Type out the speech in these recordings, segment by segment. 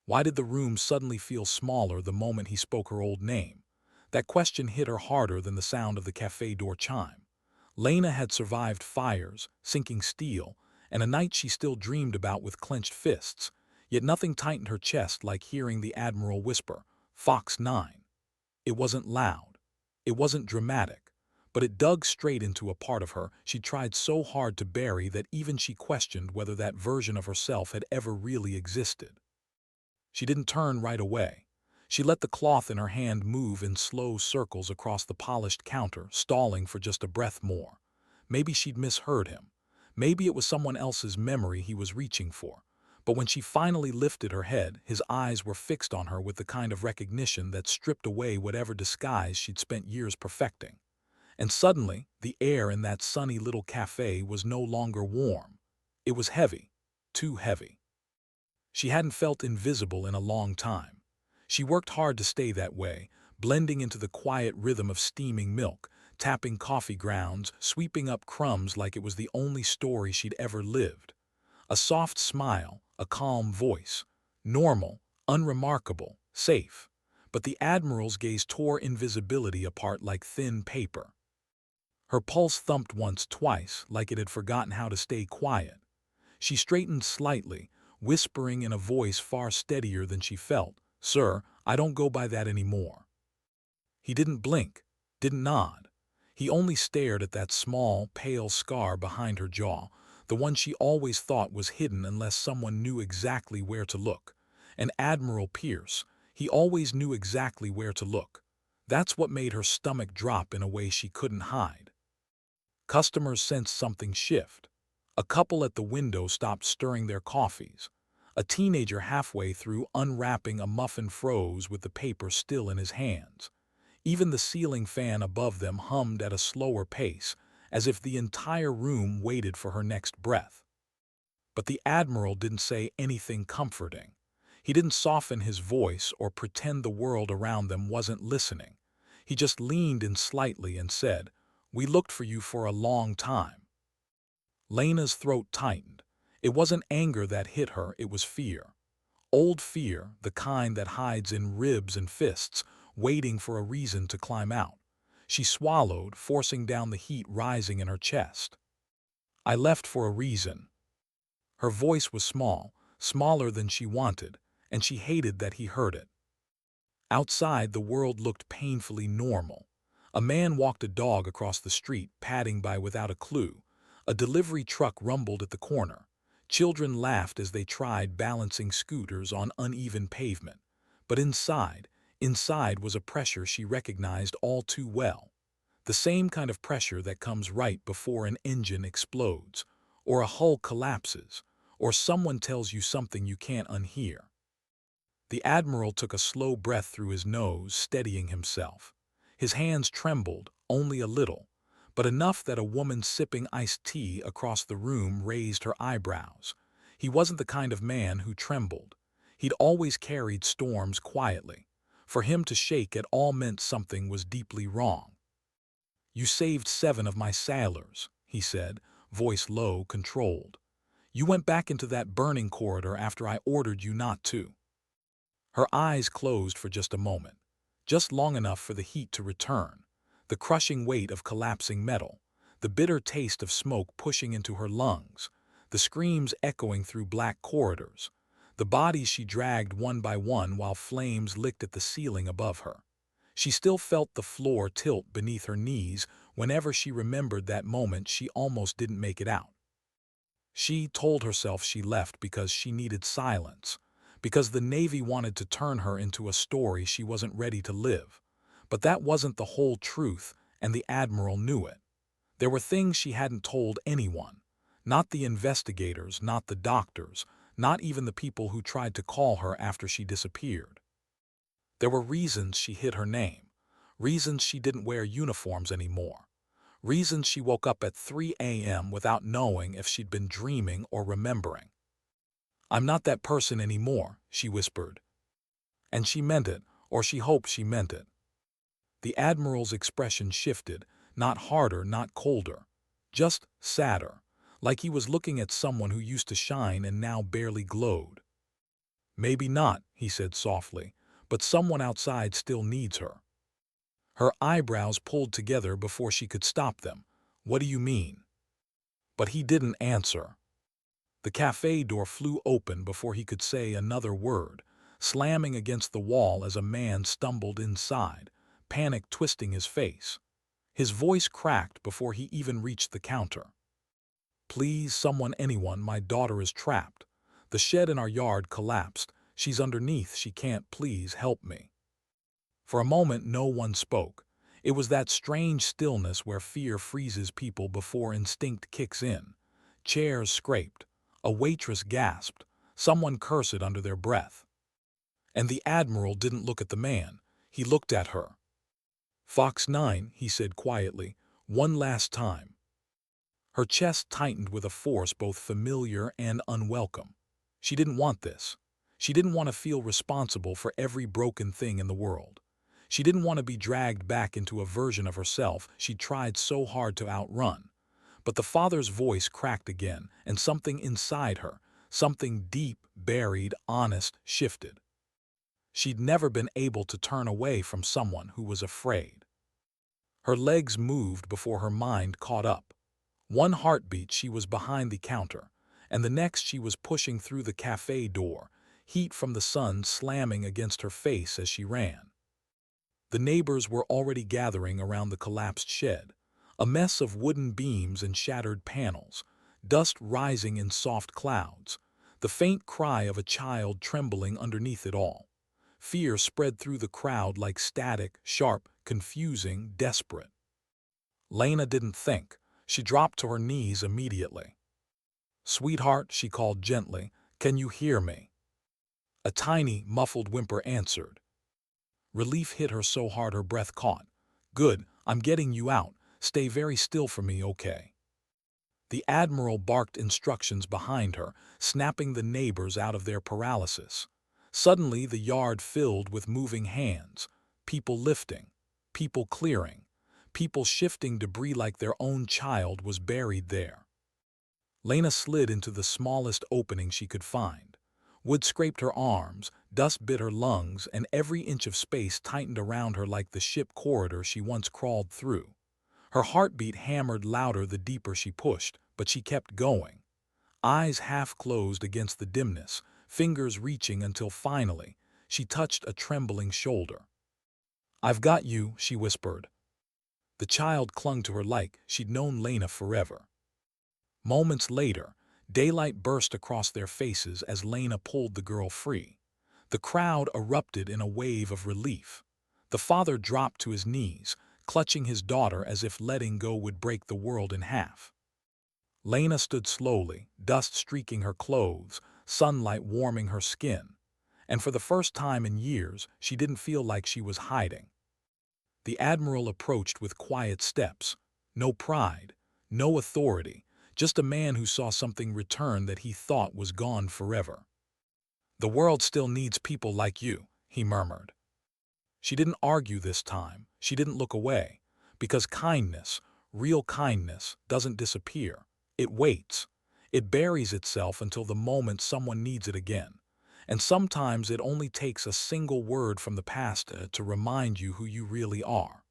Why did the room suddenly feel smaller the moment he spoke her old name? That question hit her harder than the sound of the cafe door chime. Lena had survived fires, sinking steel, and a night she still dreamed about with clenched fists, yet nothing tightened her chest like hearing the Admiral whisper, "Fox 9." It wasn't loud. It wasn't dramatic. But it dug straight into a part of her she tried so hard to bury that even she questioned whether that version of herself had ever really existed. She didn't turn right away. She let the cloth in her hand move in slow circles across the polished counter, stalling for just a breath more. Maybe she'd misheard him. Maybe it was someone else's memory he was reaching for. But when she finally lifted her head, his eyes were fixed on her with the kind of recognition that stripped away whatever disguise she'd spent years perfecting. And suddenly, the air in that sunny little cafe was no longer warm. It was heavy. Too heavy. She hadn't felt invisible in a long time. She worked hard to stay that way, blending into the quiet rhythm of steaming milk, tapping coffee grounds, sweeping up crumbs like it was the only story she'd ever lived. A soft smile, a calm voice. Normal, unremarkable, safe. But the Admiral's gaze tore invisibility apart like thin paper. Her pulse thumped once, twice, like it had forgotten how to stay quiet. She straightened slightly, whispering in a voice far steadier than she felt, "Sir, I don't go by that anymore." He didn't blink, didn't nod. He only stared at that small, pale scar behind her jaw, the one she always thought was hidden unless someone knew exactly where to look. And Admiral Pierce, he always knew exactly where to look. That's what made her stomach drop in a way she couldn't hide. Customers sensed something shift. A couple at the window stopped stirring their coffees. A teenager halfway through unwrapping a muffin froze with the paper still in his hands. Even the ceiling fan above them hummed at a slower pace, as if the entire room waited for her next breath. But the Admiral didn't say anything comforting. He didn't soften his voice or pretend the world around them wasn't listening. He just leaned in slightly and said, "We looked for you for a long time." Lena's throat tightened. It wasn't anger that hit her, it was fear. Old fear, the kind that hides in ribs and fists, waiting for a reason to climb out. She swallowed, forcing down the heat rising in her chest. "I left for a reason." Her voice was small, smaller than she wanted, and she hated that he heard it. Outside, the world looked painfully normal. A man walked a dog across the street, padding by without a clue. A delivery truck rumbled at the corner. Children laughed as they tried balancing scooters on uneven pavement. But inside was a pressure she recognized all too well. The same kind of pressure that comes right before an engine explodes, or a hull collapses, or someone tells you something you can't unhear. The Admiral took a slow breath through his nose, steadying himself. His hands trembled, only a little, but enough that a woman sipping iced tea across the room raised her eyebrows. He wasn't the kind of man who trembled. He'd always carried storms quietly. For him to shake at all meant something was deeply wrong. "You saved 7 of my sailors," he said, voice low, controlled. "You went back into that burning corridor after I ordered you not to." Her eyes closed for just a moment, just long enough for the heat to return, the crushing weight of collapsing metal, the bitter taste of smoke pushing into her lungs, the screams echoing through black corridors, the bodies she dragged one by one while flames licked at the ceiling above her. She still felt the floor tilt beneath her knees whenever she remembered that moment she almost didn't make it out. She told herself she left because she needed silence, because the Navy wanted to turn her into a story she wasn't ready to live. But that wasn't the whole truth, and the Admiral knew it. There were things she hadn't told anyone. Not the investigators, not the doctors, not even the people who tried to call her after she disappeared. There were reasons she hid her name, reasons she didn't wear uniforms anymore, reasons she woke up at 3 a.m. without knowing if she'd been dreaming or remembering. "I'm not that person anymore," she whispered. And she meant it, or she hoped she meant it. The Admiral's expression shifted, not harder, not colder, just sadder, like he was looking at someone who used to shine and now barely glowed. Maybe not, he said softly, but someone outside still needs her. Her eyebrows pulled together before she could stop them. What do you mean? But he didn't answer. The cafe door flew open before he could say another word, slamming against the wall as a man stumbled inside, panic twisting his face. His voice cracked before he even reached the counter. Please, someone, anyone, my daughter is trapped. The shed in our yard collapsed. She's underneath, she can't, please help me. For a moment no one spoke. It was that strange stillness where fear freezes people before instinct kicks in. Chairs scraped. A waitress gasped. Someone cursed under their breath. And the Admiral didn't look at the man. He looked at her. Fox 9, he said quietly, one last time. Her chest tightened with a force both familiar and unwelcome. She didn't want this. She didn't want to feel responsible for every broken thing in the world. She didn't want to be dragged back into a version of herself she'd tried so hard to outrun. But the father's voice cracked again, and something inside her, something deep, buried, honest, shifted. She'd never been able to turn away from someone who was afraid. Her legs moved before her mind caught up. One heartbeat she was behind the counter, and the next she was pushing through the cafe door, heat from the sun slamming against her face as she ran. The neighbors were already gathering around the collapsed shed, a mess of wooden beams and shattered panels, dust rising in soft clouds, the faint cry of a child trembling underneath it all. Fear spread through the crowd like static, sharp, confusing, desperate. Lena didn't think. She dropped to her knees immediately. "Sweetheart," she called gently, "can you hear me?" A tiny, muffled whimper answered. Relief hit her so hard her breath caught. "Good, I'm getting you out. Stay very still for me, okay?" The Admiral barked instructions behind her, snapping the neighbors out of their paralysis. Suddenly the yard filled with moving hands, people lifting, people clearing, people shifting debris like their own child was buried there. Lena slid into the smallest opening she could find. Wood scraped her arms, dust bit her lungs, and every inch of space tightened around her like the ship corridor she once crawled through. Her heartbeat hammered louder the deeper she pushed, but she kept going. Eyes half closed against the dimness, fingers reaching until finally, she touched a trembling shoulder. "I've got you," she whispered. The child clung to her like she'd known Lena forever. Moments later, daylight burst across their faces as Lena pulled the girl free. The crowd erupted in a wave of relief. The father dropped to his knees, clutching his daughter as if letting go would break the world in half. Lena stood slowly, dust streaking her clothes, sunlight warming her skin. And for the first time in years, she didn't feel like she was hiding. The Admiral approached with quiet steps. No pride, no authority, just a man who saw something return that he thought was gone forever. "The world still needs people like you," he murmured. She didn't argue this time. She didn't look away. Because kindness, real kindness, doesn't disappear. It waits. It buries itself until the moment someone needs it again. And sometimes it only takes a single word from the past to remind you who you really are.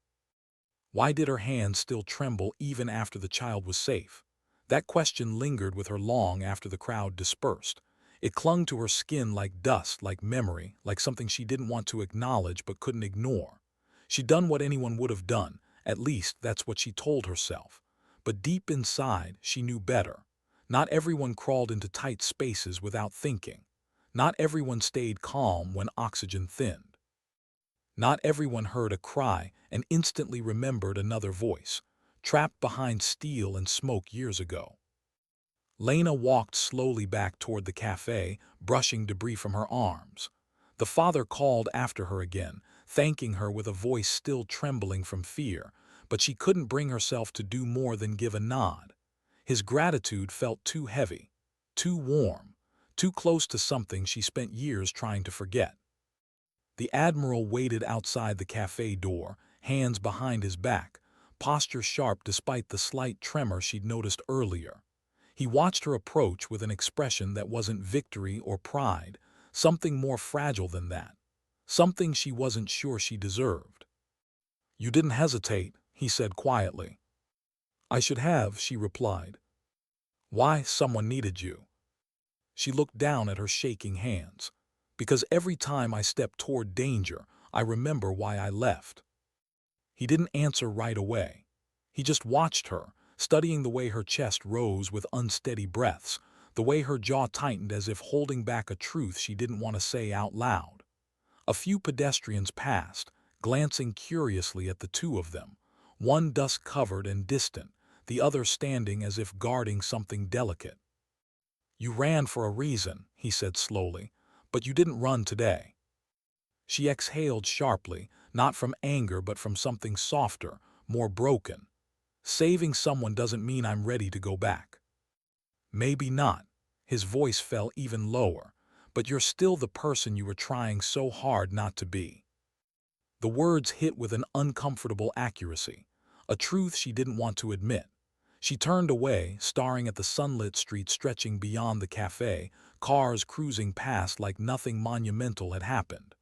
Why did her hands still tremble even after the child was safe? That question lingered with her long after the crowd dispersed. It clung to her skin like dust, like memory, like something she didn't want to acknowledge but couldn't ignore. She'd done what anyone would have done, at least that's what she told herself. But deep inside, she knew better. Not everyone crawled into tight spaces without thinking. Not everyone stayed calm when oxygen thinned. Not everyone heard a cry and instantly remembered another voice, trapped behind steel and smoke years ago. Lena walked slowly back toward the cafe, brushing debris from her arms. The father called after her again, thanking her with a voice still trembling from fear, but she couldn't bring herself to do more than give a nod. His gratitude felt too heavy, too warm, too close to something she spent years trying to forget. The Admiral waited outside the cafe door, hands behind his back, posture sharp despite the slight tremor she'd noticed earlier. He watched her approach with an expression that wasn't victory or pride, something more fragile than that, something she wasn't sure she deserved. "You didn't hesitate," he said quietly. "I should have," she replied. "Why? Someone needed you." She looked down at her shaking hands. "Because every time I step toward danger, I remember why I left." He didn't answer right away. He just watched her, studying the way her chest rose with unsteady breaths, the way her jaw tightened as if holding back a truth she didn't want to say out loud. A few pedestrians passed, glancing curiously at the two of them, one dust-covered and distant, the other standing as if guarding something delicate. "You ran for a reason," he said slowly, "but you didn't run today." She exhaled sharply, not from anger but from something softer, more broken. "Saving someone doesn't mean I'm ready to go back." "Maybe not." His voice fell even lower. "But you're still the person you were trying so hard not to be." The words hit with an uncomfortable accuracy, a truth she didn't want to admit. She turned away, staring at the sunlit street stretching beyond the cafe, cars cruising past like nothing monumental had happened.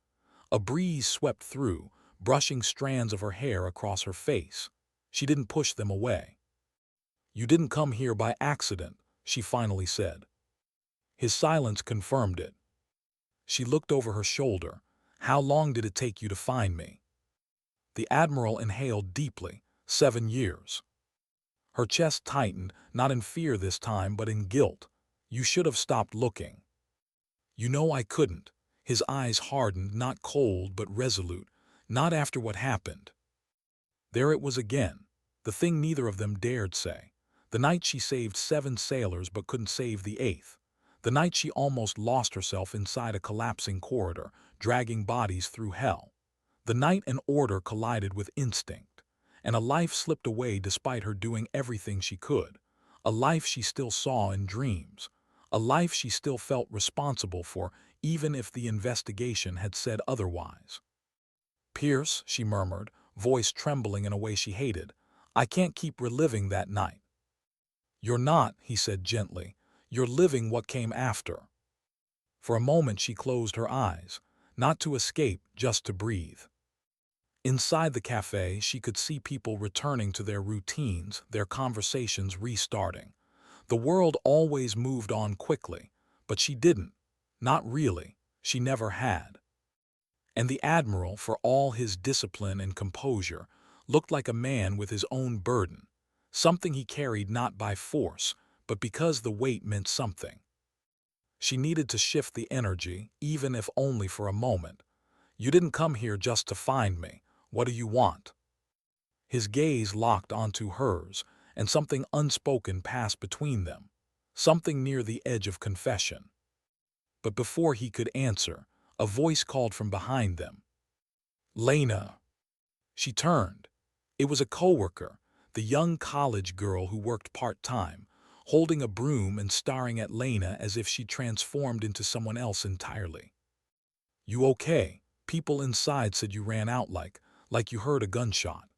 A breeze swept through, brushing strands of her hair across her face. She didn't push them away. "You didn't come here by accident," she finally said. His silence confirmed it. She looked over her shoulder. "How long did it take you to find me?" The Admiral inhaled deeply. 7 years. Her chest tightened, not in fear this time, but in guilt. "You should have stopped looking." "You know I couldn't." His eyes hardened, not cold but resolute. "Not after what happened." There it was again, the thing neither of them dared say. The night she saved 7 sailors but couldn't save the 8th. The night she almost lost herself inside a collapsing corridor, dragging bodies through hell. The night an order collided with instinct, and a life slipped away despite her doing everything she could. A life she still saw in dreams. A life she still felt responsible for, even if the investigation had said otherwise. "Pierce," she murmured, voice trembling in a way she hated, "I can't keep reliving that night." "You're not," he said gently. "You're living what came after." For a moment she closed her eyes, not to escape, just to breathe. Inside the cafe, she could see people returning to their routines, their conversations restarting. The world always moved on quickly, but she didn't. Not really. She never had. And the Admiral, for all his discipline and composure, looked like a man with his own burden, something he carried not by force, but because the weight meant something. She needed to shift the energy, even if only for a moment. "You didn't come here just to find me. What do you want?" His gaze locked onto hers, and something unspoken passed between them, something near the edge of confession. But before he could answer, a voice called from behind them. "Lena." She turned. It was a coworker, the young college girl who worked part-time, holding a broom and staring at Lena as if she'd transformed into someone else entirely. "You okay? People inside said you ran out like you heard a gunshot."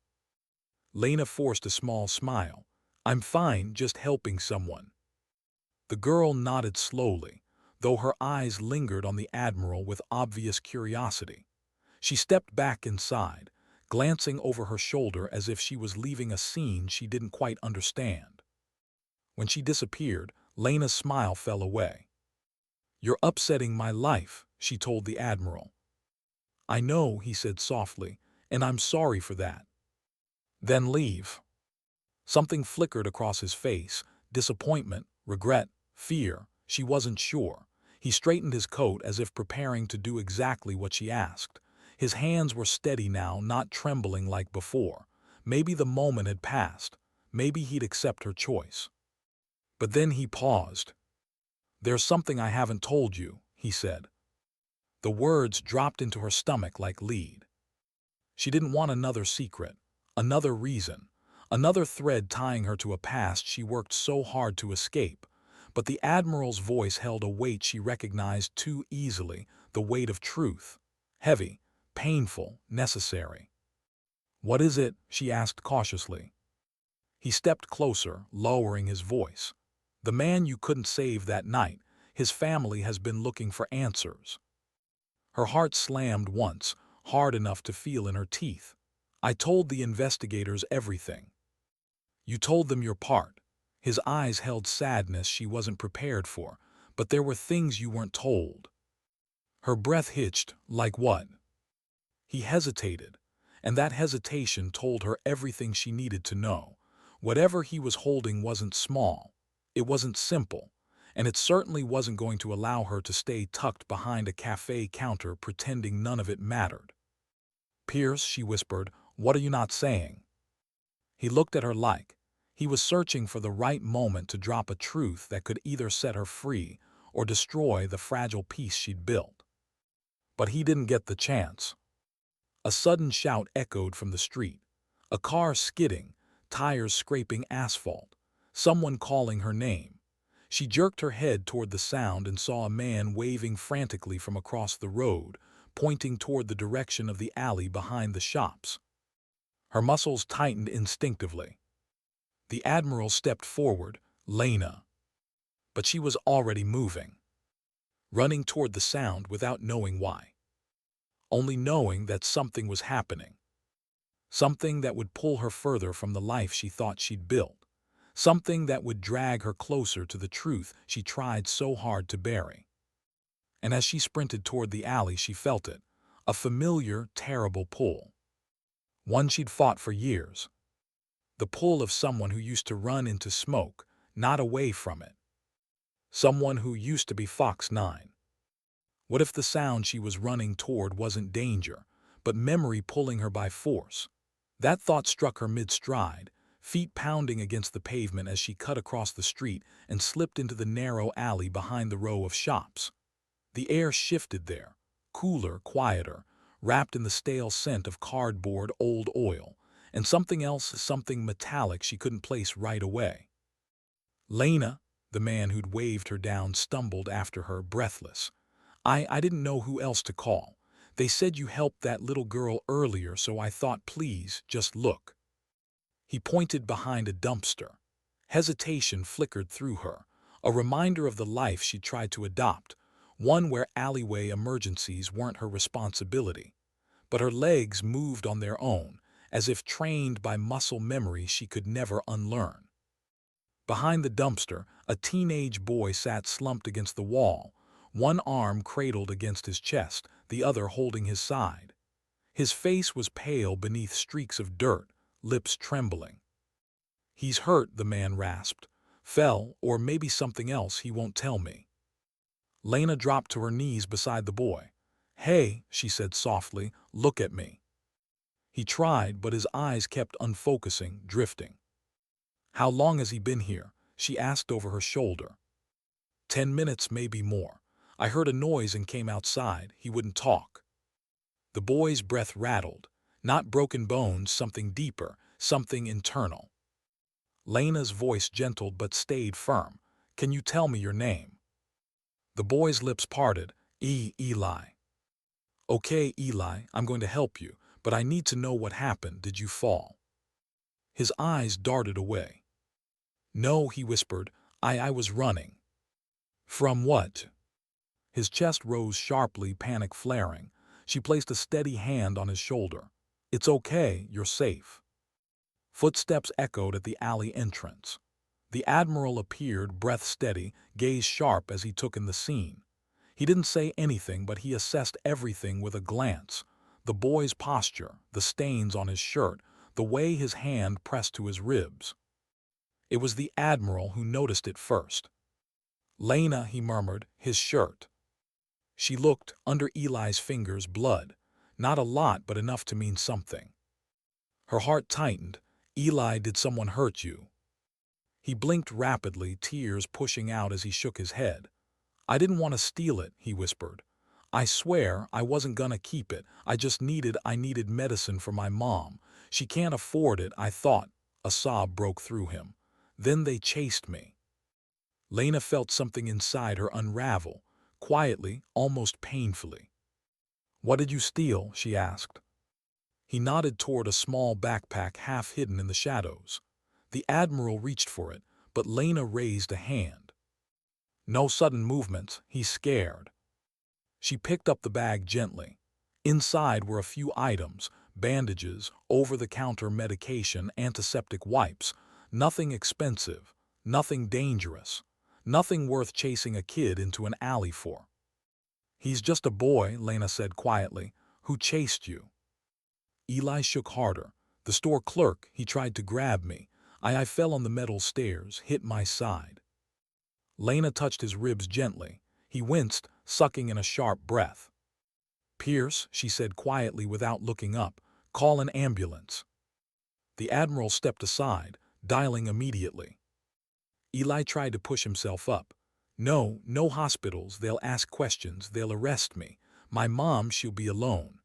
Lena forced a small smile. "I'm fine, just helping someone." The girl nodded slowly, though her eyes lingered on the Admiral with obvious curiosity. She stepped back inside, glancing over her shoulder as if she was leaving a scene she didn't quite understand. When she disappeared, Lena's smile fell away. "You're upsetting my life," she told the Admiral. "I know," he said softly, "and I'm sorry for that." "Then leave." Something flickered across his face, disappointment, regret, fear, she wasn't sure. He straightened his coat as if preparing to do exactly what she asked. His hands were steady now, not trembling like before. Maybe the moment had passed. Maybe he'd accept her choice. But then he paused. "There's something I haven't told you," he said. The words dropped into her stomach like lead. She didn't want another secret, another reason, another thread tying her to a past she worked so hard to escape. But the Admiral's voice held a weight she recognized too easily, the weight of truth. Heavy, painful, necessary. "What is it?" she asked cautiously. He stepped closer, lowering his voice. "The man you couldn't save that night, his family has been looking for answers." Her heart slammed once, hard enough to feel in her teeth. "I told the investigators everything." "You told them your part." His eyes held sadness she wasn't prepared for, but there were things you weren't told. Her breath hitched. "Like what?" He hesitated, and that hesitation told her everything she needed to know. Whatever he was holding wasn't small, it wasn't simple, and it certainly wasn't going to allow her to stay tucked behind a cafe counter pretending none of it mattered. "Pierce," she whispered, "what are you not saying?" He looked at her like he was searching for the right moment to drop a truth that could either set her free or destroy the fragile peace she'd built. But he didn't get the chance. A sudden shout echoed from the street. A car skidding, tires scraping asphalt, someone calling her name. She jerked her head toward the sound and saw a man waving frantically from across the road, pointing toward the direction of the alley behind the shops. Her muscles tightened instinctively. The Admiral stepped forward. "Lena." But she was already moving, running toward the sound without knowing why. Only knowing that something was happening. Something that would pull her further from the life she thought she'd built. Something that would drag her closer to the truth she tried so hard to bury. And as she sprinted toward the alley, she felt it. A familiar, terrible pull. One she'd fought for years. The pull of someone who used to run into smoke, not away from it. Someone who used to be Fox 9. What if the sound she was running toward wasn't danger, but memory pulling her by force? That thought struck her mid-stride, feet pounding against the pavement as she cut across the street and slipped into the narrow alley behind the row of shops. The air shifted there, cooler, quieter, wrapped in the stale scent of cardboard, old oil, and something else, something metallic she couldn't place right away. "Lena," the man who'd waved her down stumbled after her, breathless. I didn't know who else to call. They said you helped that little girl earlier, so I thought, please, just look." He pointed behind a dumpster. Hesitation flickered through her, a reminder of the life she'd tried to adopt, one where alleyway emergencies weren't her responsibility. But her legs moved on their own, as if trained by muscle memory she could never unlearn. Behind the dumpster, a teenage boy sat slumped against the wall, one arm cradled against his chest, the other holding his side. His face was pale beneath streaks of dirt, lips trembling. "He's hurt," the man rasped. "Fell, or maybe something else he won't tell me." Lena dropped to her knees beside the boy. "Hey," she said softly, "look at me." He tried, but his eyes kept unfocusing, drifting. "How long has he been here?" she asked over her shoulder. 10 minutes, maybe more. I heard a noise and came outside. He wouldn't talk." The boy's breath rattled. Not broken bones, something deeper, something internal. Lena's voice gentled but stayed firm. "Can you tell me your name?" The boy's lips parted. Eli." "Okay, Eli, I'm going to help you, but I need to know what happened. Did you fall?" His eyes darted away. "No," he whispered. I was running." "From what?" His chest rose sharply, panic flaring. She placed a steady hand on his shoulder. "It's okay, you're safe." Footsteps echoed at the alley entrance. The Admiral appeared, breath steady, gaze sharp as he took in the scene. He didn't say anything, but he assessed everything with a glance. The boy's posture, the stains on his shirt, the way his hand pressed to his ribs. It was the Admiral who noticed it first. "Lena," he murmured, "his shirt." She looked, under Eli's fingers, blood. Not a lot, but enough to mean something. Her heart tightened. "Eli, did someone hurt you?" He blinked rapidly, tears pushing out as he shook his head. "I didn't want to steal it," he whispered. "I swear I wasn't gonna keep it. I needed medicine for my mom. She can't afford it, I thought." A sob broke through him. "Then they chased me." Lena felt something inside her unravel, quietly, almost painfully. "What did you steal?" she asked. He nodded toward a small backpack half hidden in the shadows. The Admiral reached for it, but Lena raised a hand. "No sudden movements," he's scared. She picked up the bag gently. Inside were a few items: bandages, over-the-counter medication, antiseptic wipes. Nothing expensive, nothing dangerous, nothing worth chasing a kid into an alley for. "He's just a boy," Lena said quietly. "Who chased you?" Eli shook harder. "The store clerk, he tried to grab me. I fell on the metal stairs, hit my side." Lena touched his ribs gently. He winced, sucking in a sharp breath. "Pierce," she said quietly without looking up, "call an ambulance." The Admiral stepped aside, dialing immediately. Eli tried to push himself up. "No, no hospitals. They'll ask questions. They'll arrest me. My mom, she'll be alone."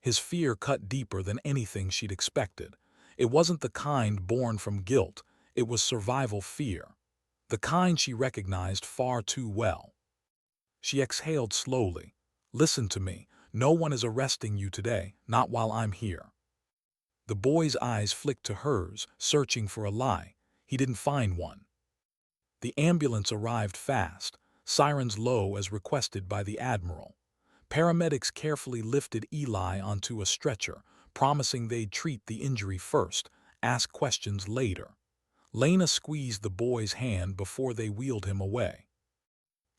His fear cut deeper than anything she'd expected. It wasn't the kind born from guilt. It was survival fear. The kind she recognized far too well. She exhaled slowly. "Listen to me. No one is arresting you today, not while I'm here." The boy's eyes flicked to hers, searching for a lie. He didn't find one. The ambulance arrived fast, sirens low as requested by the Admiral. Paramedics carefully lifted Eli onto a stretcher, promising they'd treat the injury first, ask questions later. Lena squeezed the boy's hand before they wheeled him away.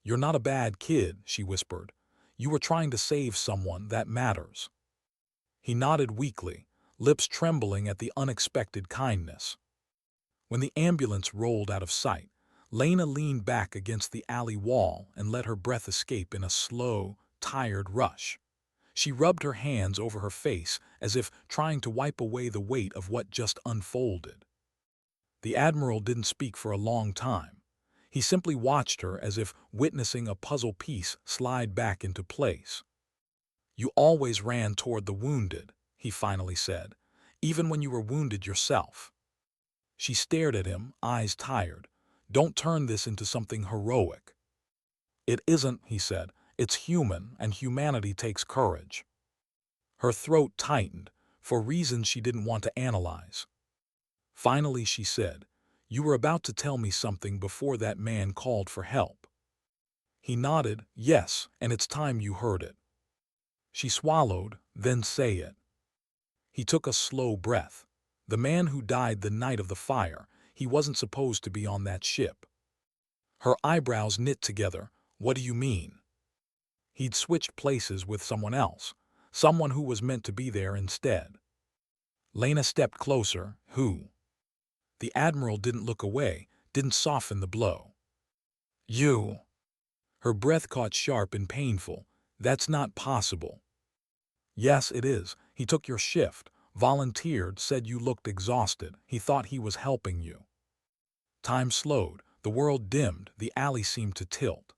"You're not a bad kid," she whispered. "You were trying to save someone that matters." He nodded weakly, lips trembling at the unexpected kindness. When the ambulance rolled out of sight, Lena leaned back against the alley wall and let her breath escape in a slow, tired rush. She rubbed her hands over her face as if trying to wipe away the weight of what just unfolded. The Admiral didn't speak for a long time. He simply watched her as if witnessing a puzzle piece slide back into place. "You always ran toward the wounded," he finally said, "even when you were wounded yourself." She stared at him, eyes tired. "Don't turn this into something heroic." "It isn't," he said. "It's human, and humanity takes courage." Her throat tightened, for reasons she didn't want to analyze. Finally she said, "You were about to tell me something before that man called for help." He nodded, "Yes, and it's time you heard it." She swallowed, "Then say it." He took a slow breath. The man who died the night of the fire, he wasn't supposed to be on that ship. Her eyebrows knit together. "What do you mean?" He'd switched places with someone else, someone who was meant to be there instead. Lena stepped closer. "Who?" The Admiral didn't look away, didn't soften the blow. "You." Her breath caught sharp and painful. "That's not possible." "Yes, it is. He took your shift, volunteered, said you looked exhausted. He thought he was helping you." Time slowed, the world dimmed, the alley seemed to tilt.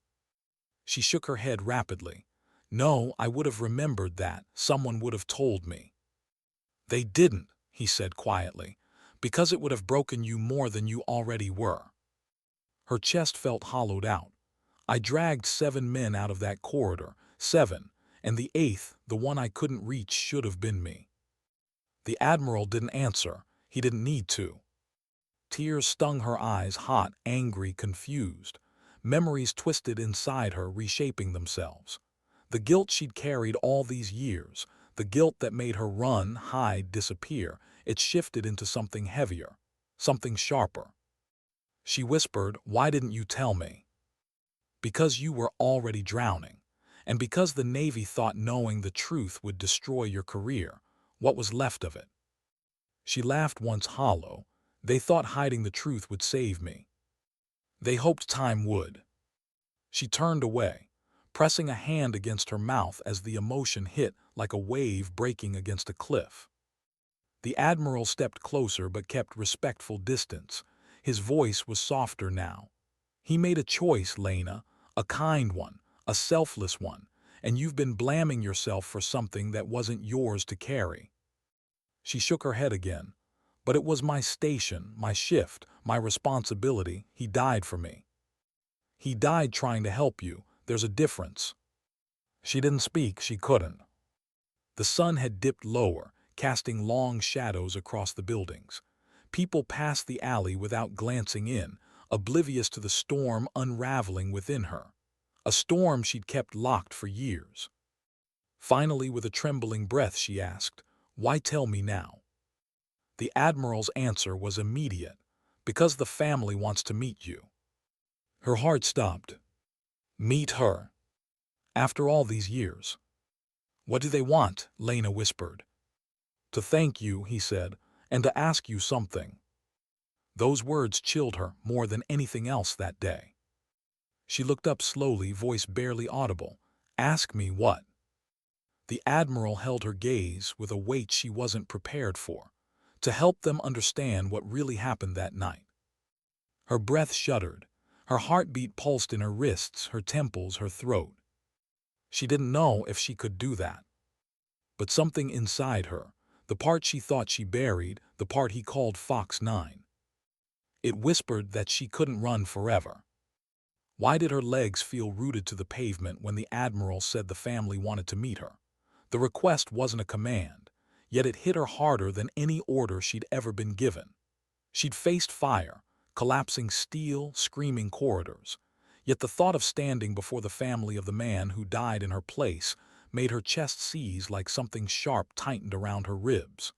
She shook her head rapidly. "No, I would have remembered that. Someone would have told me." "They didn't," he said quietly, "because it would have broken you more than you already were." Her chest felt hollowed out. "I dragged 7 men out of that corridor, 7, and the 8th, the one I couldn't reach, should have been me." The Admiral didn't answer. He didn't need to. Tears stung her eyes, hot, angry, confused. Memories twisted inside her, reshaping themselves. The guilt she'd carried all these years, the guilt that made her run, hide, disappear, it shifted into something heavier, something sharper. She whispered, "Why didn't you tell me?" "Because you were already drowning, and because the Navy thought knowing the truth would destroy your career, what was left of it." She laughed once hollow. "They thought hiding the truth would save me. They hoped time would." She turned away, pressing a hand against her mouth as the emotion hit like a wave breaking against a cliff. The Admiral stepped closer but kept respectful distance. His voice was softer now. "He made a choice, Lena, a kind one, a selfless one, and you've been blaming yourself for something that wasn't yours to carry." She shook her head again. "But it was my station, my shift, my responsibility. He died for me." "He died trying to help you. There's a difference." She didn't speak, she couldn't. The sun had dipped lower, casting long shadows across the buildings. People passed the alley without glancing in, oblivious to the storm unraveling within her. a storm she'd kept locked for years. Finally, with a trembling breath, she asked, "Why tell me now?" The Admiral's answer was immediate, "Because the family wants to meet you." Her heart stopped. Meet her? After all these years? "What do they want?" Lena whispered. "To thank you," he said, "and to ask you something." Those words chilled her more than anything else that day. She looked up slowly, voice barely audible. "Ask me what?" The Admiral held her gaze with a weight she wasn't prepared for, to help them understand what really happened that night. Her breath shuddered. Her heartbeat pulsed in her wrists, her temples, her throat. She didn't know if she could do that. But something inside her, the part she thought she buried, the part he called Fox 9, it whispered that she couldn't run forever. Why did her legs feel rooted to the pavement when the Admiral said the family wanted to meet her? The request wasn't a command, yet it hit her harder than any order she'd ever been given. She'd faced fire, collapsing steel, screaming corridors, yet the thought of standing before the family of the man who died in her place made her chest seize like something sharp tightened around her ribs.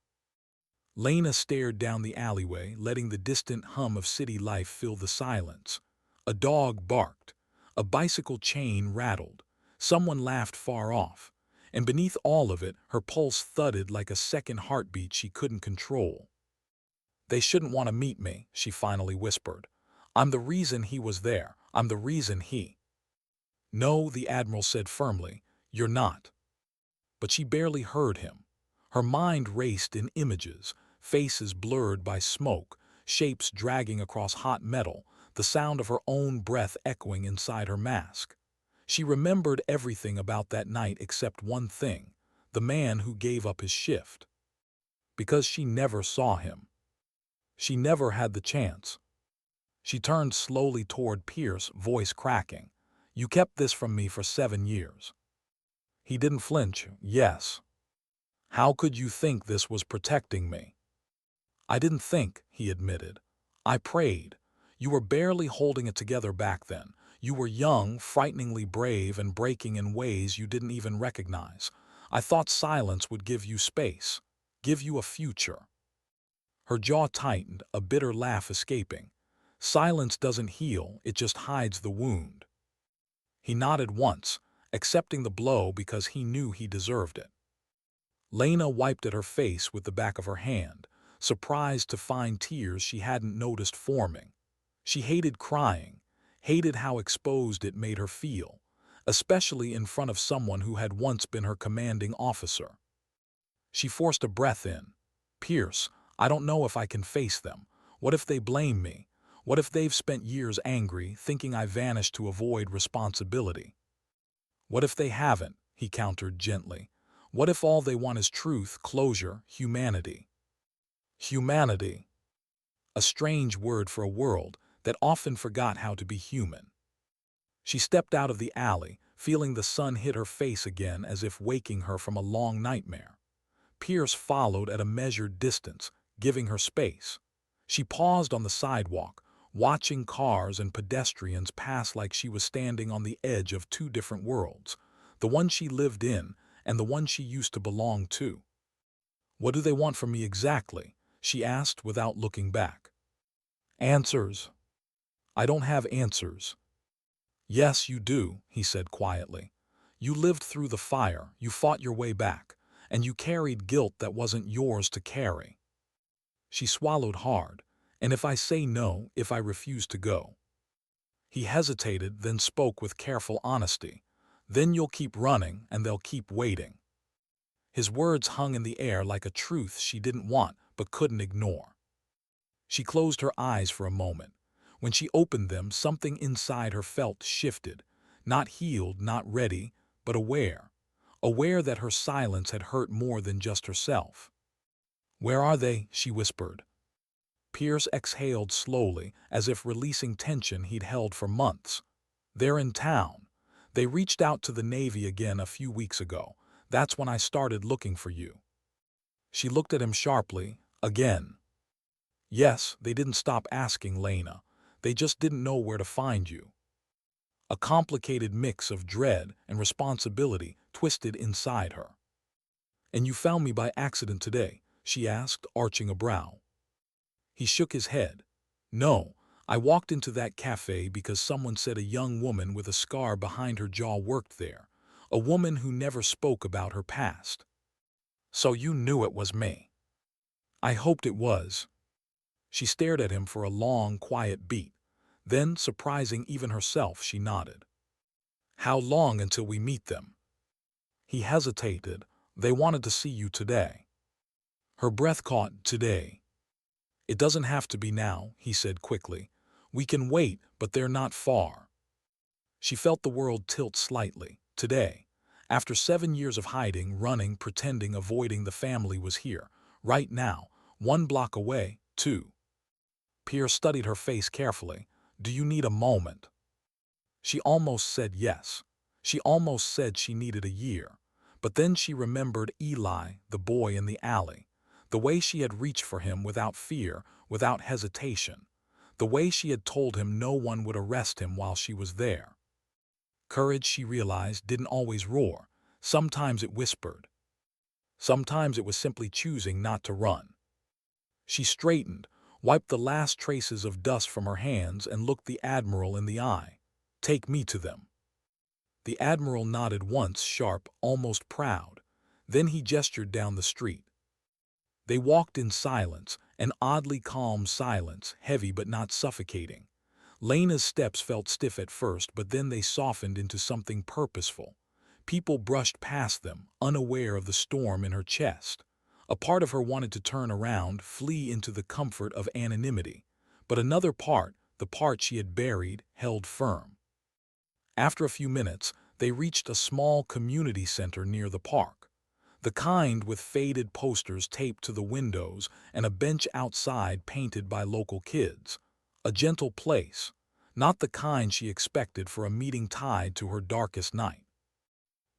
Lena stared down the alleyway, letting the distant hum of city life fill the silence. A dog barked, a bicycle chain rattled, someone laughed far off, and beneath all of it, her pulse thudded like a second heartbeat she couldn't control. "They shouldn't want to meet me," she finally whispered. "I'm the reason he was there. I'm the reason he—" "No," the Admiral said firmly, "you're not." But she barely heard him. Her mind raced in images, faces blurred by smoke, shapes dragging across hot metal, the sound of her own breath echoing inside her mask. She remembered everything about that night except one thing, the man who gave up his shift. Because she never saw him. She never had the chance. She turned slowly toward Pierce, voice cracking. "You kept this from me for 7 years." He didn't flinch. "Yes." "How could you think this was protecting me?" "I didn't think," he admitted. "I prayed. You were barely holding it together back then. You were young, frighteningly brave, and breaking in ways you didn't even recognize. I thought silence would give you space, give you a future." Her jaw tightened, a bitter laugh escaping. "Silence doesn't heal, it just hides the wound." He nodded once, accepting the blow because he knew he deserved it. Lena wiped at her face with the back of her hand, surprised to find tears she hadn't noticed forming. She hated crying, hated how exposed it made her feel, especially in front of someone who had once been her commanding officer. She forced a breath in. "Pierce, I don't know if I can face them. What if they blame me? What if they've spent years angry, thinking I vanished to avoid responsibility?" "What if they haven't?" he countered gently. "What if all they want is truth, closure, humanity?" Humanity. A strange word for a world that often forgot how to be human. She stepped out of the alley, feeling the sun hit her face again as if waking her from a long nightmare. Pierce followed at a measured distance, giving her space. She paused on the sidewalk, watching cars and pedestrians pass like she was standing on the edge of 2 different worlds, the one she lived in and the one she used to belong to. "What do they want from me exactly?" she asked without looking back. "Answers." "I don't have answers." "Yes, you do," he said quietly. "You lived through the fire, you fought your way back, and you carried guilt that wasn't yours to carry." She swallowed hard. "And if I say no, if I refuse to go?" He hesitated, then spoke with careful honesty. "Then you'll keep running, and they'll keep waiting." His words hung in the air like a truth she didn't want but couldn't ignore. She closed her eyes for a moment. When she opened them, something inside her felt shifted, not healed, not ready, but aware. Aware that her silence had hurt more than just herself. "Where are they?" she whispered. Pierce exhaled slowly, as if releasing tension he'd held for months. "They're in town. They reached out to the Navy again a few weeks ago. That's when I started looking for you." She looked at him sharply. "Again?" "Yes, they didn't stop asking, Lena. They just didn't know where to find you." a complicated mix of dread and responsibility twisted inside her. "And you found me by accident today?" she asked, arching a brow. He shook his head. "No, I walked into that cafe because someone said a young woman with a scar behind her jaw worked there, a woman who never spoke about her past. So you knew it was me." "I hoped it was." She stared at him for a long, quiet beat. Then, surprising even herself, she nodded. "How long until we meet them?" He hesitated. "They wanted to see you today." Her breath caught. "Today?" "It doesn't have to be now," he said quickly. "We can wait, but they're not far." She felt the world tilt slightly. Today, after 7 years of hiding, running, pretending, avoiding, the family was here. Right now, 1 block away, too. Pierre studied her face carefully. "Do you need a moment?" She almost said yes. She almost said she needed a year. But then she remembered Eli, the boy in the alley. The way she had reached for him without fear, without hesitation. The way she had told him no one would arrest him while she was there. Courage, she realized, didn't always roar. Sometimes it whispered. Sometimes it was simply choosing not to run. She straightened, wiped the last traces of dust from her hands, and looked the Admiral in the eye. "Take me to them." The Admiral nodded once, sharp, almost proud. Then he gestured down the street. They walked in silence, an oddly calm silence, heavy but not suffocating. Lena's steps felt stiff at first, but then they softened into something purposeful. People brushed past them, unaware of the storm in her chest. A part of her wanted to turn around, flee into the comfort of anonymity. But another part, the part she had buried, held firm. After a few minutes, they reached a small community center near the park. The kind with faded posters taped to the windows and a bench outside painted by local kids. A gentle place, not the kind she expected for a meeting tied to her darkest night.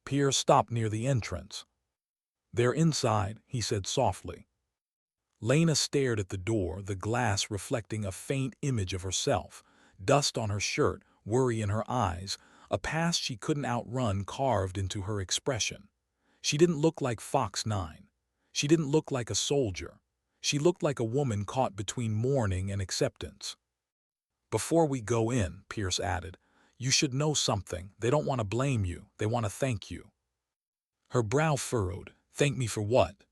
Pierre stopped near the entrance. "They're inside," he said softly. Lena stared at the door, the glass reflecting a faint image of herself, dust on her shirt, worry in her eyes, a past she couldn't outrun carved into her expression. She didn't look like Fox 9. She didn't look like a soldier. She looked like a woman caught between mourning and acceptance. "Before we go in," Pierce added, "you should know something. They don't want to blame you. They want to thank you." Her brow furrowed. "Thank me for what?"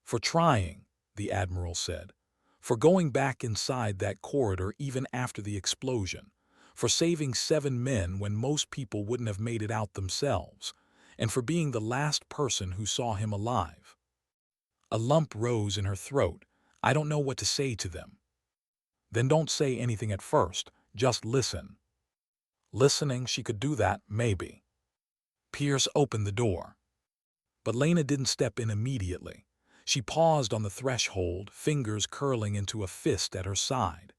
"For trying," the Admiral said. "For going back inside that corridor even after the explosion. For saving 7 men when most people wouldn't have made it out themselves. And for being the last person who saw him alive." A lump rose in her throat. "I don't know what to say to them." "Then don't say anything at first. Just listen." Listening, she could do that, maybe. Pierce opened the door. But Lena didn't step in immediately. She paused on the threshold, fingers curling into a fist at her side.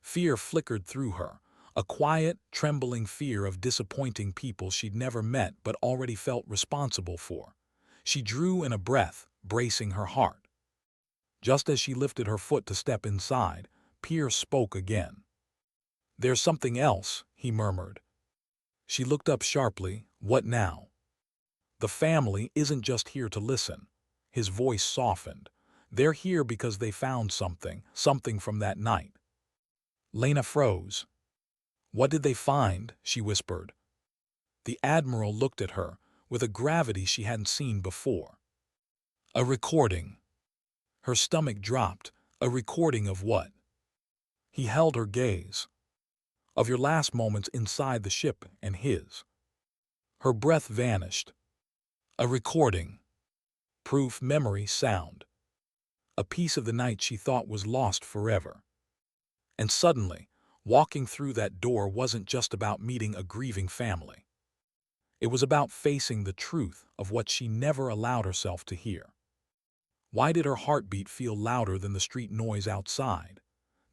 Fear flickered through her, a quiet, trembling fear of disappointing people she'd never met but already felt responsible for. She drew in a breath, bracing her heart. Just as she lifted her foot to step inside, Pierce spoke again. "There's something else," he murmured. She looked up sharply. "What now?" "The family isn't just here to listen." His voice softened. "They're here because they found something from that night." Lena froze. "What did they find?" she whispered. The Admiral looked at her with a gravity she hadn't seen before. "A recording." Her stomach dropped. "A recording of what?" He held her gaze. "Of your last moments inside the ship and his." Her breath vanished. "A recording. Proof, memory, sound. A piece of the night she thought was lost forever." And suddenly, walking through that door wasn't just about meeting a grieving family. It was about facing the truth of what she never allowed herself to hear. Why did her heartbeat feel louder than the street noise outside?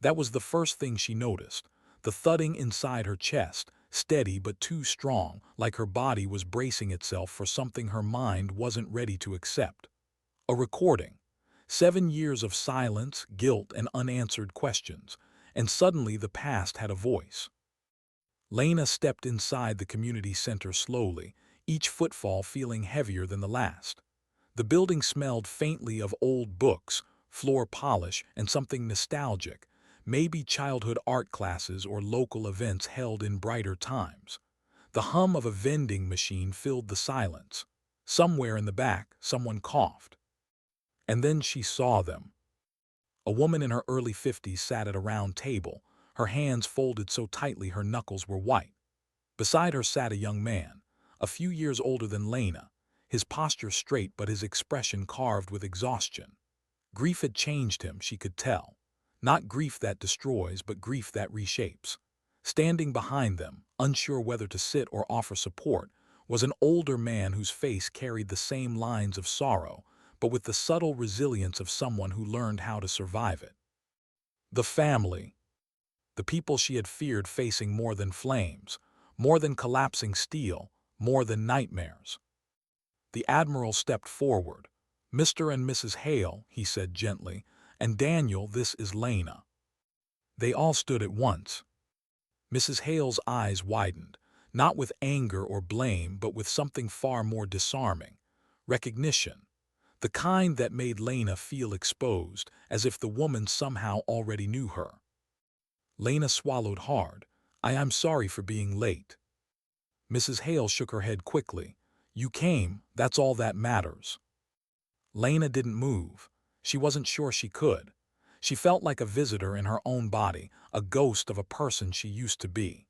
That was the first thing she noticed. The thudding inside her chest, steady but too strong, like her body was bracing itself for something her mind wasn't ready to accept. A recording. 7 years of silence, guilt, and unanswered questions. And suddenly the past had a voice. Lena stepped inside the community center slowly, each footfall feeling heavier than the last. The building smelled faintly of old books, floor polish, and something nostalgic, maybe childhood art classes or local events held in brighter times. The hum of a vending machine filled the silence. Somewhere in the back, someone coughed. And then she saw them. A woman in her early 50s sat at a round table, her hands folded so tightly her knuckles were white. Beside her sat a young man, a few years older than Lena, his posture straight but his expression carved with exhaustion. Grief had changed him, she could tell. Not grief that destroys, but grief that reshapes. Standing behind them, unsure whether to sit or offer support, was an older man whose face carried the same lines of sorrow, but with the subtle resilience of someone who learned how to survive it. The family. The people she had feared facing more than flames, more than collapsing steel, more than nightmares. The Admiral stepped forward. "Mr. and Mrs. Hale," he said gently, "and Daniel, this is Lena." They all stood at once. Mrs. Hale's eyes widened, not with anger or blame, but with something far more disarming: recognition. The kind that made Lena feel exposed, as if the woman somehow already knew her. Lena swallowed hard. "I'm sorry for being late." Mrs. Hale shook her head quickly. "You came, that's all that matters." Lena didn't move. She wasn't sure she could. She felt like a visitor in her own body, a ghost of a person she used to be.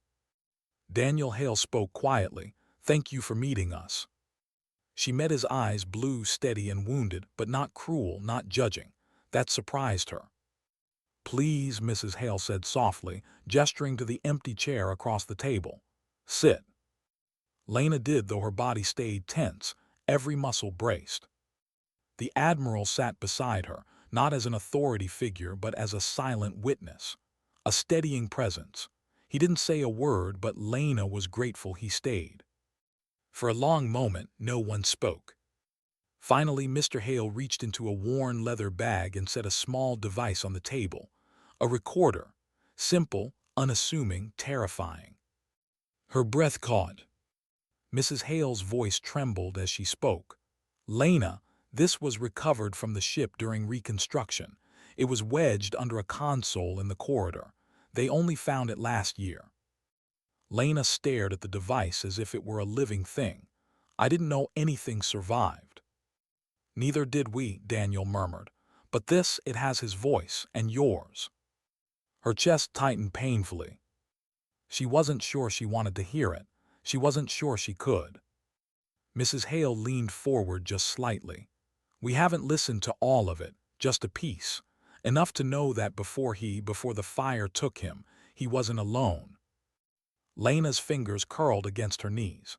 Daniel Hale spoke quietly. "Thank you for meeting us." She met his eyes, blue, steady, and wounded, but not cruel, not judging. That surprised her. "Please," Mrs. Hale said softly, gesturing to the empty chair across the table. "Sit." Lena did, though her body stayed tense, every muscle braced. The Admiral sat beside her, not as an authority figure but as a silent witness, a steadying presence. He didn't say a word, but Lena was grateful he stayed. For a long moment, no one spoke. Finally, Mr. Hale reached into a worn leather bag and set a small device on the table. A recorder. Simple, unassuming, terrifying. Her breath caught. Mrs. Hale's voice trembled as she spoke. "Lena, this was recovered from the ship during reconstruction. It was wedged under a console in the corridor. They only found it last year." Lena stared at the device as if it were a living thing. "I didn't know anything survived." "Neither did we," Daniel murmured. "But this, it has his voice, and yours." Her chest tightened painfully. She wasn't sure she wanted to hear it. She wasn't sure she could. Mrs. Hale leaned forward just slightly. "We haven't listened to all of it, just a piece. Enough to know that before the fire took him, he wasn't alone." Lena's fingers curled against her knees.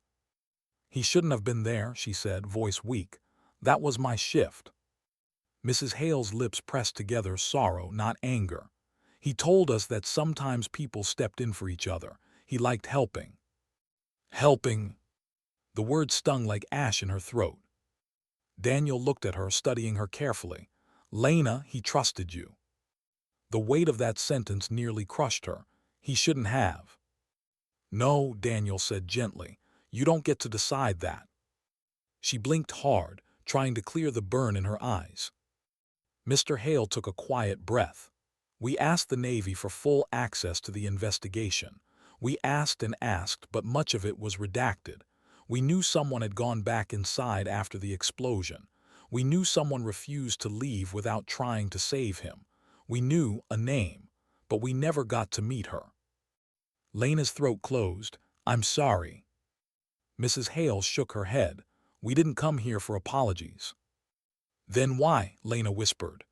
"He shouldn't have been there," she said, voice weak. "That was my shift." Mrs. Hale's lips pressed together, sorrow, not anger. "He told us that sometimes people stepped in for each other. He liked helping." "Helping?" The word stung like ash in her throat. Daniel looked at her, studying her carefully. "Lena, he trusted you." The weight of that sentence nearly crushed her. "He shouldn't have." "No," Daniel said gently. "You don't get to decide that." She blinked hard, trying to clear the burn in her eyes. Mr. Hale took a quiet breath. "We asked the Navy for full access to the investigation. We asked and asked, but much of it was redacted. We knew someone had gone back inside after the explosion. We knew someone refused to leave without trying to save him. We knew a name, but we never got to meet her." Lena's throat closed. "I'm sorry." Mrs. Hale shook her head. "We didn't come here for apologies." "Then why?" Lena whispered.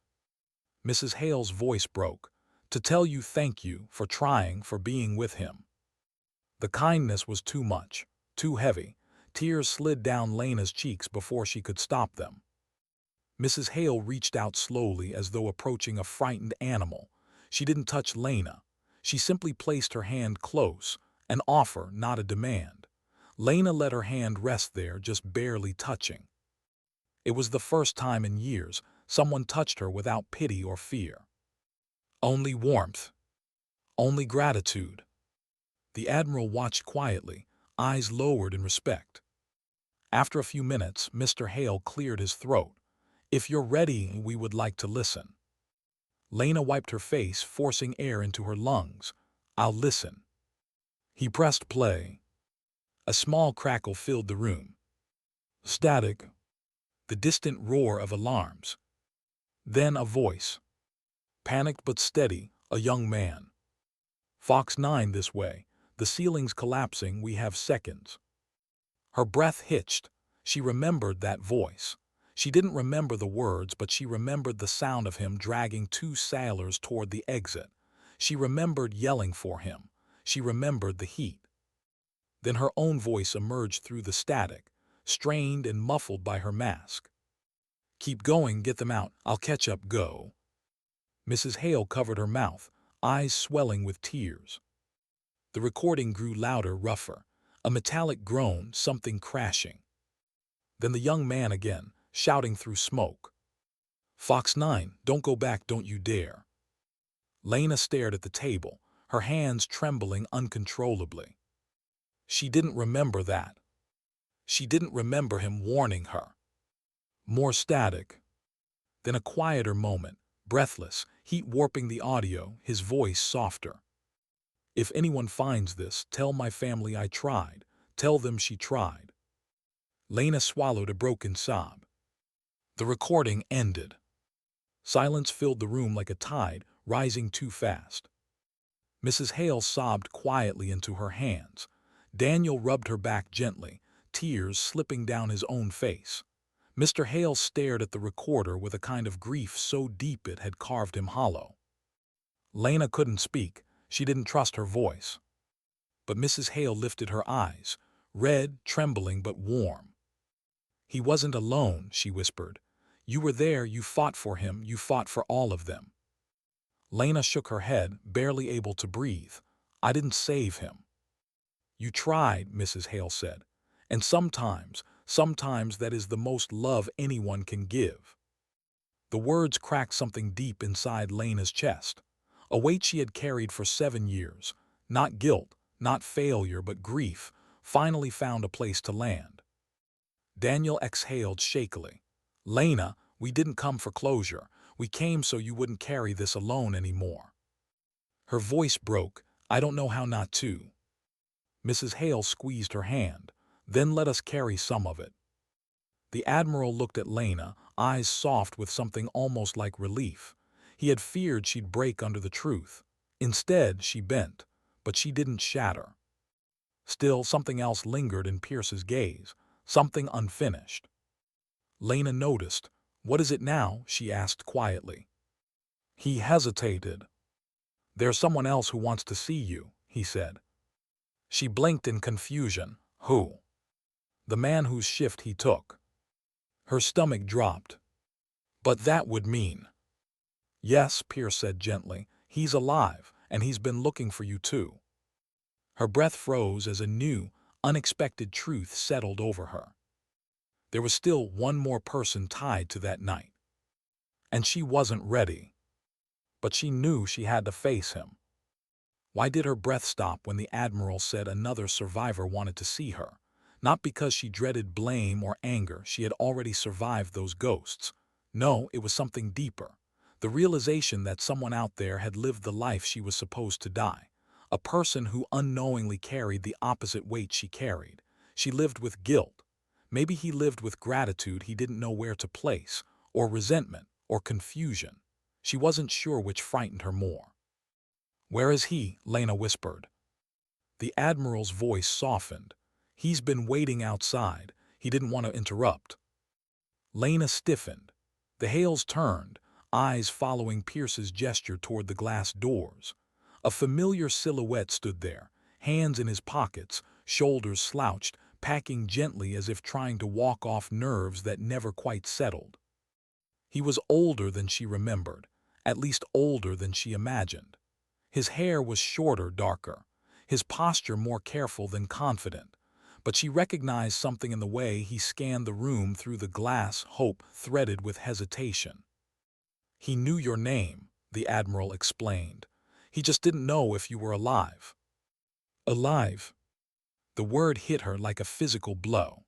Mrs. Hale's voice broke. "To tell you thank you for trying, for being with him." The kindness was too much, too heavy. Tears slid down Lena's cheeks before she could stop them. Mrs. Hale reached out slowly as though approaching a frightened animal. She didn't touch Lena. She simply placed her hand close, an offer, not a demand. Lena let her hand rest there, just barely touching. It was the first time in years someone touched her without pity or fear. Only warmth. Only gratitude. The Admiral watched quietly, eyes lowered in respect. After a few minutes, Mr. Hale cleared his throat. "If you're ready, we would like to listen." Lena wiped her face, forcing air into her lungs. "I'll listen." He pressed play. A small crackle filled the room. Static. The distant roar of alarms. Then a voice. Panicked but steady, a young man. "Fox 9 this way. The ceiling's collapsing, we have seconds." Her breath hitched. She remembered that voice. She didn't remember the words, but she remembered the sound of him dragging two sailors toward the exit. She remembered yelling for him. She remembered the heat. Then her own voice emerged through the static, strained and muffled by her mask. "Keep going, get them out, I'll catch up, go." Mrs. Hale covered her mouth, eyes swelling with tears. The recording grew louder, rougher. A metallic groan, something crashing. Then the young man again, shouting through smoke. "Fox 9, don't go back, don't you dare." Lena stared at the table, her hands trembling uncontrollably. She didn't remember that. She didn't remember him warning her. More static. Then a quieter moment, breathless, heat warping the audio, his voice softer. "If anyone finds this, tell my family I tried. Tell them she tried." Lena swallowed a broken sob. The recording ended. Silence filled the room like a tide, rising too fast. Mrs. Hale sobbed quietly into her hands. Daniel rubbed her back gently, tears slipping down his own face. Mr. Hale stared at the recorder with a kind of grief so deep it had carved him hollow. Lena couldn't speak. She didn't trust her voice. But Mrs. Hale lifted her eyes, red, trembling but warm. "He wasn't alone," she whispered. "You were there, you fought for him, you fought for all of them." Lena shook her head, barely able to breathe. "I didn't save him." "You tried," Mrs. Hale said. "And sometimes that is the most love anyone can give." The words cracked something deep inside Lena's chest. A weight she had carried for 7 years. Not guilt, not failure, but grief, finally found a place to land. Daniel exhaled shakily. "Lena, we didn't come for closure. We came so you wouldn't carry this alone anymore." Her voice broke. "I don't know how not to." Mrs. Hale squeezed her hand. "Then let us carry some of it." The Admiral looked at Lena, eyes soft with something almost like relief. He had feared she'd break under the truth. Instead, she bent, but she didn't shatter. Still, something else lingered in Pierce's gaze, something unfinished. Lena noticed. "What is it now?" she asked quietly. He hesitated. "There's someone else who wants to see you," he said. She blinked in confusion. "Who?" "The man whose shift he took." Her stomach dropped. "But that would mean—" "Yes," Pierce said gently, "he's alive, and he's been looking for you too." Her breath froze as a new, unexpected truth settled over her. There was still one more person tied to that night. And she wasn't ready. But she knew she had to face him. Why did her breath stop when the Admiral said another survivor wanted to see her? Not because she dreaded blame or anger, she had already survived those ghosts. No, it was something deeper. The realization that someone out there had lived the life she was supposed to die. A person who unknowingly carried the opposite weight she carried. She lived with guilt. Maybe he lived with gratitude he didn't know where to place, or resentment, or confusion. She wasn't sure which frightened her more. "Where is he?" Lena whispered. The Admiral's voice softened. "He's been waiting outside. He didn't want to interrupt." Lena stiffened. The Hales turned, eyes following Pierce's gesture toward the glass doors. A familiar silhouette stood there, hands in his pockets, shoulders slouched, packing gently as if trying to walk off nerves that never quite settled. He was older than she remembered, at least older than she imagined. His hair was shorter, darker, his posture more careful than confident, but she recognized something in the way he scanned the room through the glass, hope threaded with hesitation. "He knew your name," the Admiral explained. "He just didn't know if you were alive." Alive. The word hit her like a physical blow.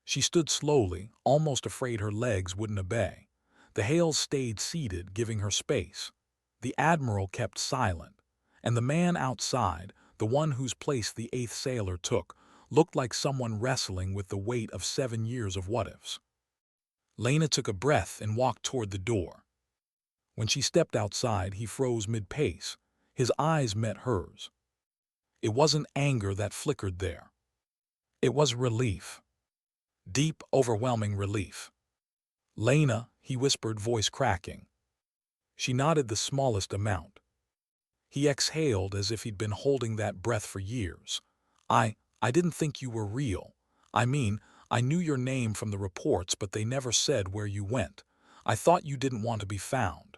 She stood slowly, almost afraid her legs wouldn't obey. The Hales stayed seated, giving her space. The Admiral kept silent, and the man outside, the one whose place the eighth sailor took, looked like someone wrestling with the weight of 7 years of what-ifs. Lena took a breath and walked toward the door. When she stepped outside, he froze mid-pace. His eyes met hers. It wasn't anger that flickered there. It was relief. Deep, overwhelming relief. "Lena," he whispered, voice cracking. She nodded the smallest amount. He exhaled as if he'd been holding that breath for years. I didn't think you were real. I mean, I knew your name from the reports, but they never said where you went. I thought you didn't want to be found."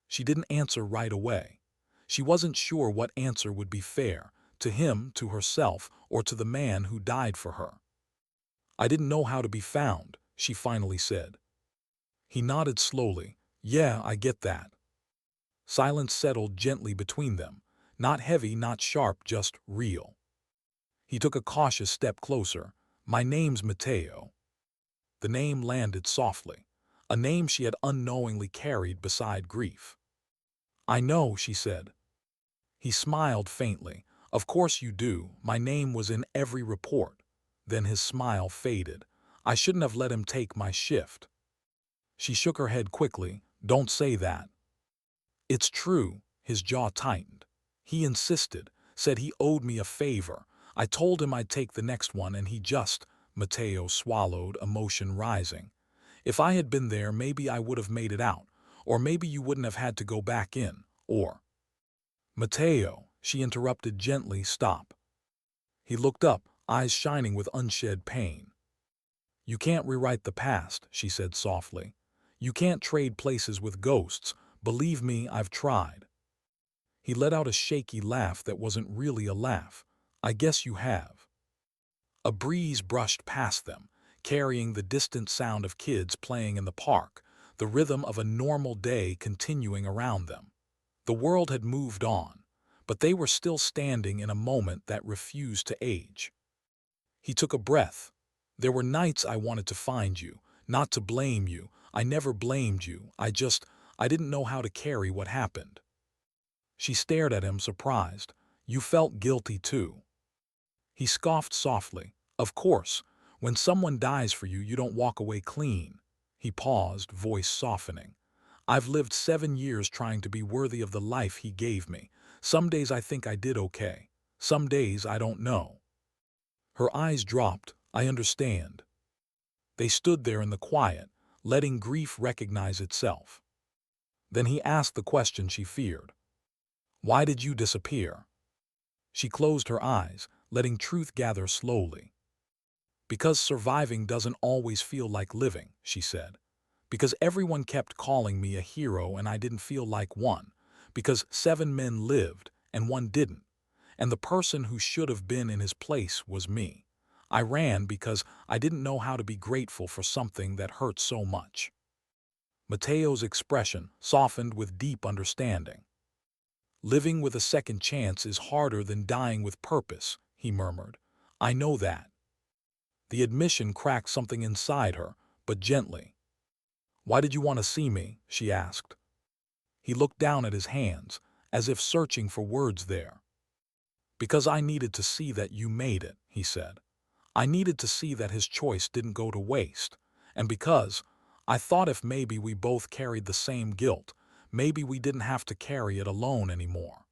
She didn't answer right away. She wasn't sure what answer would be fair, to him, to herself, or to the man who died for her. "I didn't know how to be found," she finally said. He nodded slowly. "Yeah, I get that." Silence settled gently between them. Not heavy, not sharp, just real. He took a cautious step closer. "My name's Matteo." The name landed softly. A name she had unknowingly carried beside grief. "I know," she said. He smiled faintly. "Of course you do. My name was in every report." Then his smile faded. "I shouldn't have let him take my shift." She shook her head quickly. "Don't say that." "It's true." His jaw tightened. "He insisted, said he owed me a favor. I told him I'd take the next one and he just—" Matteo swallowed, emotion rising. "If I had been there, maybe I would have made it out. Or maybe you wouldn't have had to go back in. Or—" "Matteo," she interrupted gently, "stop." He looked up, eyes shining with unshed pain. "You can't rewrite the past," she said softly. "You can't trade places with ghosts. Believe me, I've tried." He let out a shaky laugh that wasn't really a laugh. "I guess you have." A breeze brushed past them, carrying the distant sound of kids playing in the park, the rhythm of a normal day continuing around them. The world had moved on, but they were still standing in a moment that refused to age. He took a breath. "There were nights I wanted to find you, not to blame you. I never blamed you. I didn't know how to carry what happened." She stared at him, surprised. "You felt guilty too." He scoffed softly. "Of course. When someone dies for you, you don't walk away clean." He paused, voice softening. "I've lived 7 years trying to be worthy of the life he gave me. Some days I think I did okay. Some days I don't know." Her eyes dropped. "I understand." They stood there in the quiet, letting grief recognize itself. Then he asked the question she feared. "Why did you disappear?" She closed her eyes, letting truth gather slowly. "Because surviving doesn't always feel like living," she said. "Because everyone kept calling me a hero and I didn't feel like one. Because 7 men lived and one didn't. And the person who should have been in his place was me. I ran because I didn't know how to be grateful for something that hurt so much." Matteo's expression softened with deep understanding. "Living with a second chance is harder than dying with purpose," he murmured. "I know that." The admission cracked something inside her, but gently. "Why did you want to see me?" she asked. He looked down at his hands, as if searching for words there. "Because I needed to see that you made it," he said. "I needed to see that his choice didn't go to waste. And because I thought if maybe we both carried the same guilt, maybe we didn't have to carry it alone anymore."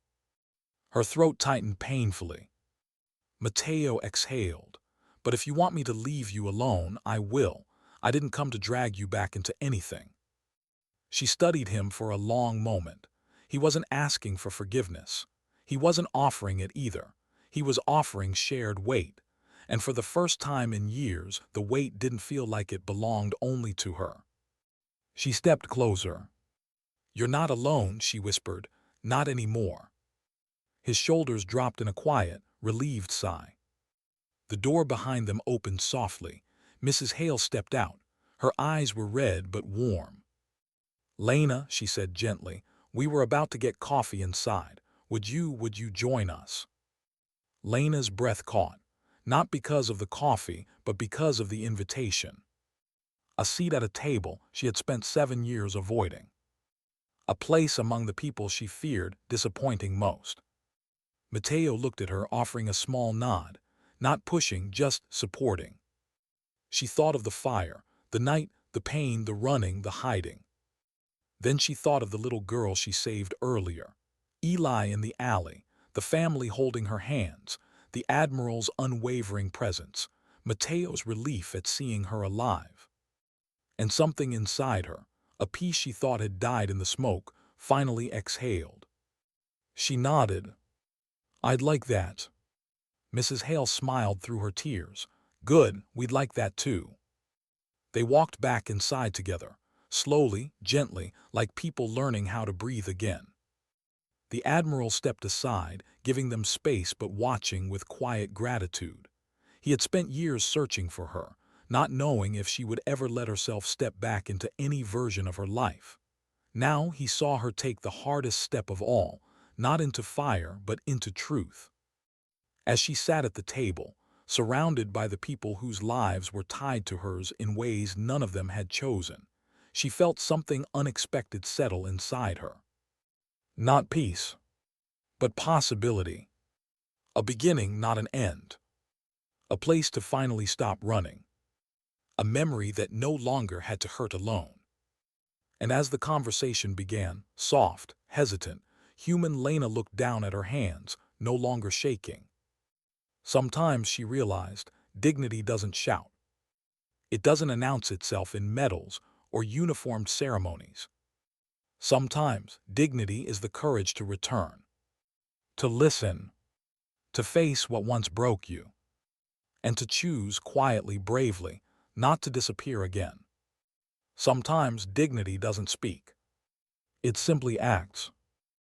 Her throat tightened painfully. Matteo exhaled. "But if you want me to leave you alone, I will. I didn't come to drag you back into anything." She studied him for a long moment. He wasn't asking for forgiveness. He wasn't offering it either. He was offering shared weight. And for the first time in years, the weight didn't feel like it belonged only to her. She stepped closer. "You're not alone," she whispered. "Not anymore." His shoulders dropped in a quiet, relieved sigh. The door behind them opened softly. Mrs. Hale stepped out. Her eyes were red but warm. "Lena," she said gently, "we were about to get coffee inside. Would you join us?" Lena's breath caught, not because of the coffee, but because of the invitation. A seat at a table she had spent 7 years avoiding. A place among the people she feared disappointing most. Mateo looked at her, offering a small nod, not pushing, just supporting. She thought of the fire, the night, the pain, the running, the hiding. Then she thought of the little girl she saved earlier. Eli in the alley, the family holding her hands, the Admiral's unwavering presence, Mateo's relief at seeing her alive. And something inside her, a piece she thought had died in the smoke, finally exhaled. She nodded. "I'd like that." Mrs. Hale smiled through her tears. "Good, we'd like that too." They walked back inside together, slowly, gently, like people learning how to breathe again. The Admiral stepped aside, giving them space but watching with quiet gratitude. He had spent years searching for her, not knowing if she would ever let herself step back into any version of her life. Now he saw her take the hardest step of all, not into fire but into truth. As she sat at the table, surrounded by the people whose lives were tied to hers in ways none of them had chosen, she felt something unexpected settle inside her. Not peace, but possibility. A beginning, not an end. A place to finally stop running. A memory that no longer had to hurt alone. And as the conversation began, soft, hesitant, human, Lena looked down at her hands, no longer shaking. Sometimes, she realized, dignity doesn't shout. It doesn't announce itself in medals or uniformed ceremonies. Sometimes, dignity is the courage to return, to listen, to face what once broke you, and to choose quietly, bravely, not to disappear again. Sometimes dignity doesn't speak. It simply acts.